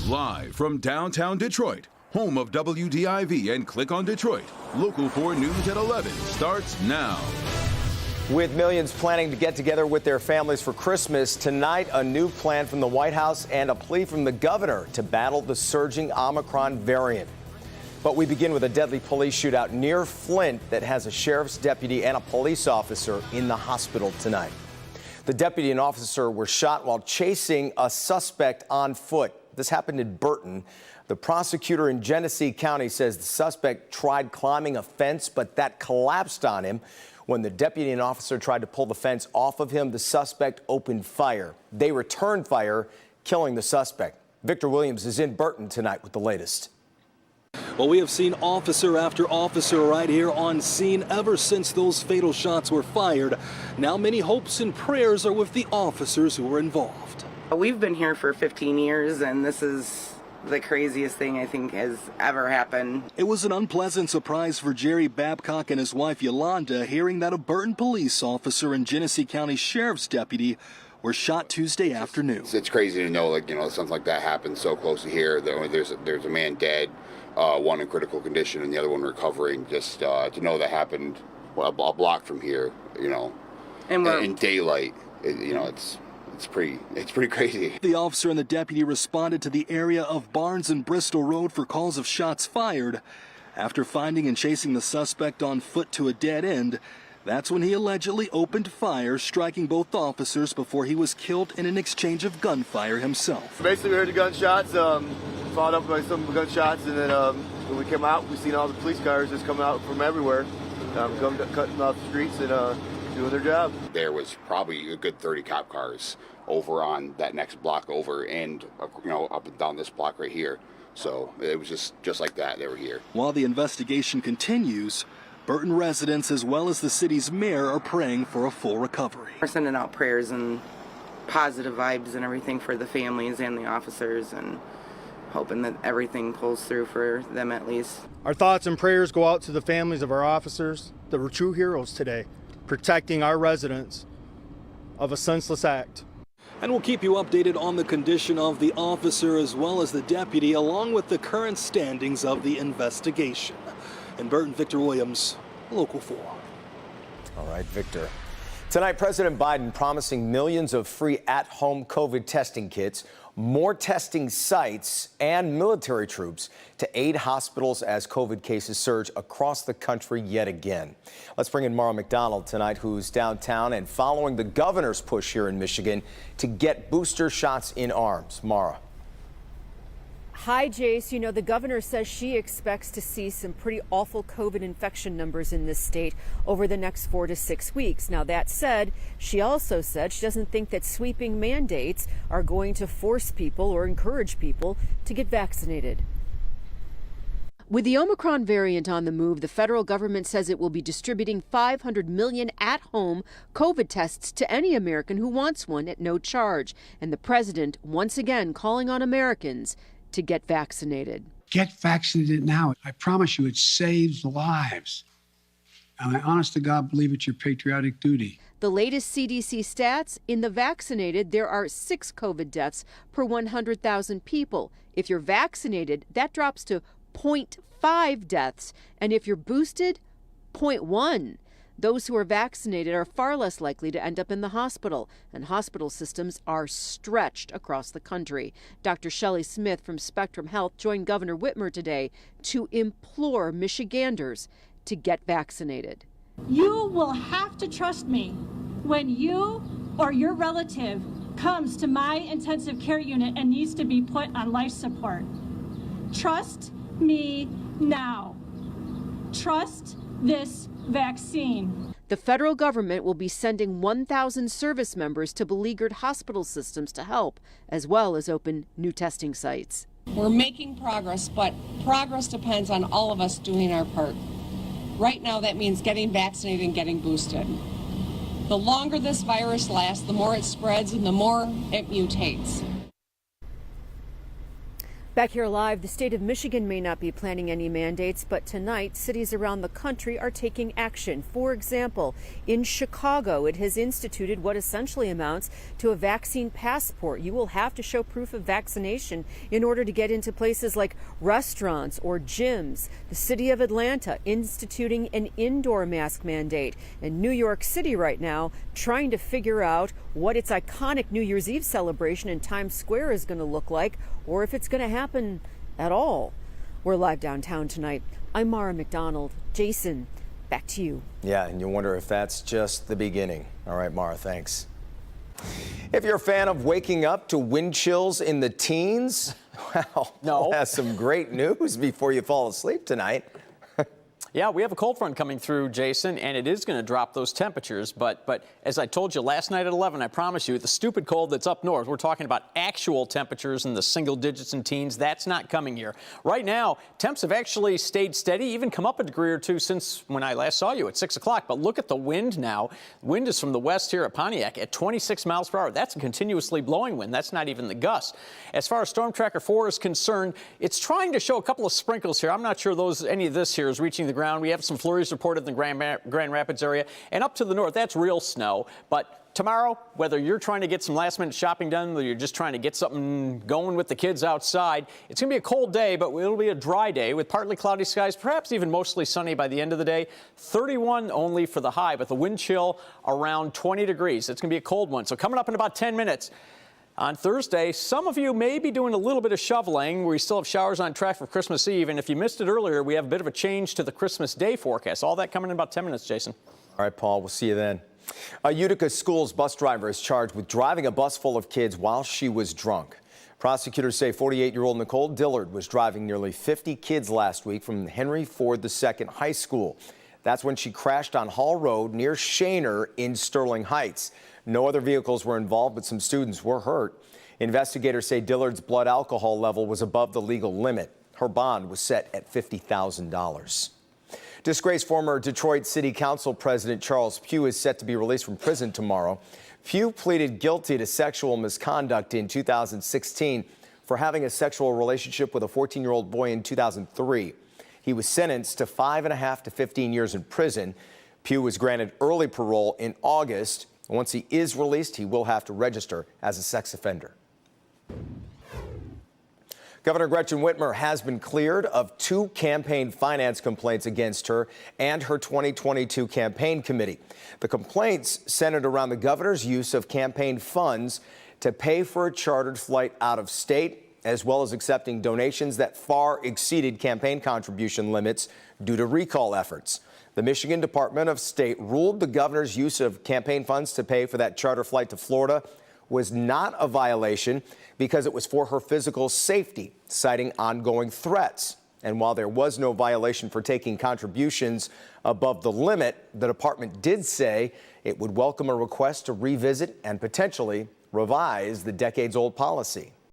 Live from downtown Detroit, home of WDIV and Click on Detroit, Local 4 News at 11 starts now. With millions planning to get together with their families for Christmas, tonight a new plan from the White House and a plea from the governor to battle the surging Omicron variant. But we begin with a deadly police shootout near Flint that has a sheriff's deputy and a police officer in the hospital tonight. The deputy and officer were shot while chasing a suspect on foot. This happened in Burton. The prosecutor in Genesee County says the suspect tried climbing a fence, but that collapsed on him. When the deputy and officer tried to pull the fence off of him, the suspect opened fire. They returned fire, killing the suspect. Victor Williams is in Burton tonight with the latest. Well, we have seen officer after officer right here on scene ever since those fatal shots were fired. Now many hopes and prayers are with the officers who were involved. We've been here for 15 years, and this is the craziest thing I think has ever happened. It was an unpleasant surprise for Jerry Babcock and his wife Yolanda hearing that a Burton police officer and Genesee County Sheriff's deputy were shot Tuesday afternoon. It's crazy to know, something like that happened so close to here. There's a man dead, one in critical condition, and the other one recovering. Just to know that happened a block from here, and in daylight, it's pretty crazy. The officer and the deputy responded to the area of Barnes and Bristol Road for calls of shots fired. After finding and chasing the suspect on foot to a dead end, that's when he allegedly opened fire, striking both officers before he was killed in an exchange of gunfire himself. Basically, we heard the gunshots, followed up by some gunshots, and then when we came out, we seen all the police cars just coming out from everywhere, cutting off the streets and doing their job. There was probably a good 30 cop cars over on that next block over, and up and down this block right here. So it was just like that. They were here. While the investigation continues, Burton residents as well as the city's mayor are praying for a full recovery. We're sending out prayers and positive vibes and everything for the families and the officers, and hoping that everything pulls through for them at least. Our thoughts and prayers go out to the families of our officers that were true heroes today, protecting our residents of a senseless act. And we'll keep you updated on the condition of the officer as well as the deputy, along with the current standings of the investigation. In Burton, Victor Williams, Local 4. All right, Victor. Tonight, President Biden promising millions of free at-home COVID testing kits, more testing sites, and military troops to aid hospitals as COVID cases surge across the country yet again. Let's bring in Mara McDonald tonight, who's downtown and following the governor's push here in Michigan to get booster shots in arms. Mara. Hi, Jace. The governor says she expects to see some pretty awful COVID infection numbers in this state over the next 4 to 6 weeks. Now, that said, she also said she doesn't think that sweeping mandates are going to force people or encourage people to get vaccinated. With the Omicron variant on the move, the federal government says it will be distributing 500 million at-home COVID tests to any American who wants one at no charge. And the president once again calling on Americans to get vaccinated. Get vaccinated now. I promise you, it saves lives. And I honest to God believe it's your patriotic duty. The latest CDC stats, in the vaccinated, there are 6 COVID deaths per 100,000 people. If you're vaccinated, that drops to 0.5 deaths. And if you're boosted, 0.1. Those who are vaccinated are far less likely to end up in the hospital, and hospital systems are stretched across the country. Dr. Shelley Smith from Spectrum Health joined Governor Whitmer today to implore Michiganders to get vaccinated. You will have to trust me when you or your relative comes to my intensive care unit and needs to be put on life support. Trust me now. Trust this vaccine. The federal government will be sending 1,000 service members to beleaguered hospital systems to help, as well as open new testing sites. We're making progress, but progress depends on all of us doing our part. Right now, that means getting vaccinated and getting boosted. The longer this virus lasts, the more it spreads and the more it mutates. Back here live, the state of Michigan may not be planning any mandates, but tonight cities around the country are taking action. For example, in Chicago, it has instituted what essentially amounts to a vaccine passport. You will have to show proof of vaccination in order to get into places like restaurants or gyms. The city of Atlanta instituting an indoor mask mandate. And New York City right now trying to figure out what its iconic New Year's Eve celebration in Times Square is going to look like, or if it's going to happen at all. We're live downtown tonight. I'm Mara McDonald. Jason, back to you. Yeah, and you wonder if that's just the beginning. All right, Mara, thanks. If you're a fan of waking up to wind chills in the teens, well, we'll have some great news before you fall asleep tonight. Yeah, we have a cold front coming through, Jason, and it is going to drop those temperatures. But as I told you last night at 11, I promise you, the stupid cold that's up north, we're talking about actual temperatures in the single digits and teens. That's not coming here. Right now, temps have actually stayed steady, even come up a degree or two since when I last saw you at 6 o'clock. But look at the wind now. Wind is from the west here at Pontiac at 26 miles per hour. That's a continuously blowing wind. That's not even the gust. As far as Storm Tracker 4 is concerned, it's trying to show a couple of sprinkles here. I'm not sure any of this here is reaching the ground. We have some flurries reported in the Grand Rapids area. And up to the north, that's real snow. But tomorrow, whether you're trying to get some last-minute shopping done or you're just trying to get something going with the kids outside, it's going to be a cold day, but it'll be a dry day with partly cloudy skies, perhaps even mostly sunny by the end of the day. 31 only for the high, but the wind chill around 20 degrees. It's going to be a cold one. So coming up in about 10 minutes, on Thursday, some of you may be doing a little bit of shoveling. We still have showers on track for Christmas Eve. And if you missed it earlier, we have a bit of a change to the Christmas Day forecast. All that coming in about 10 minutes, Jason. All right, Paul, we'll see you then. A Utica Schools bus driver is charged with driving a bus full of kids while she was drunk. Prosecutors say 48-year-old Nicole Dillard was driving nearly 50 kids last week from Henry Ford II High School. That's when she crashed on Hall Road near Shaner in Sterling Heights. No other vehicles were involved, but some students were hurt. Investigators say Dillard's blood alcohol level was above the legal limit. Her bond was set at $50,000. Disgraced former Detroit City Council President Charles Pugh is set to be released from prison tomorrow. Pugh pleaded guilty to sexual misconduct in 2016 for having a sexual relationship with a 14-year-old boy in 2003. He was sentenced to 5.5 to 15 years in prison. Pugh was granted early parole in August. Once he is released, he will have to register as a sex offender. Governor Gretchen Whitmer has been cleared of 2 campaign finance complaints against her and her 2022 campaign committee. The complaints centered around the governor's use of campaign funds to pay for a chartered flight out of state, as well as accepting donations that far exceeded campaign contribution limits due to recall efforts. The Michigan Department of State ruled the governor's use of campaign funds to pay for that charter flight to Florida was not a violation because it was for her physical safety, citing ongoing threats. And while there was no violation for taking contributions above the limit, the department did say it would welcome a request to revisit and potentially revise the decades-old policy.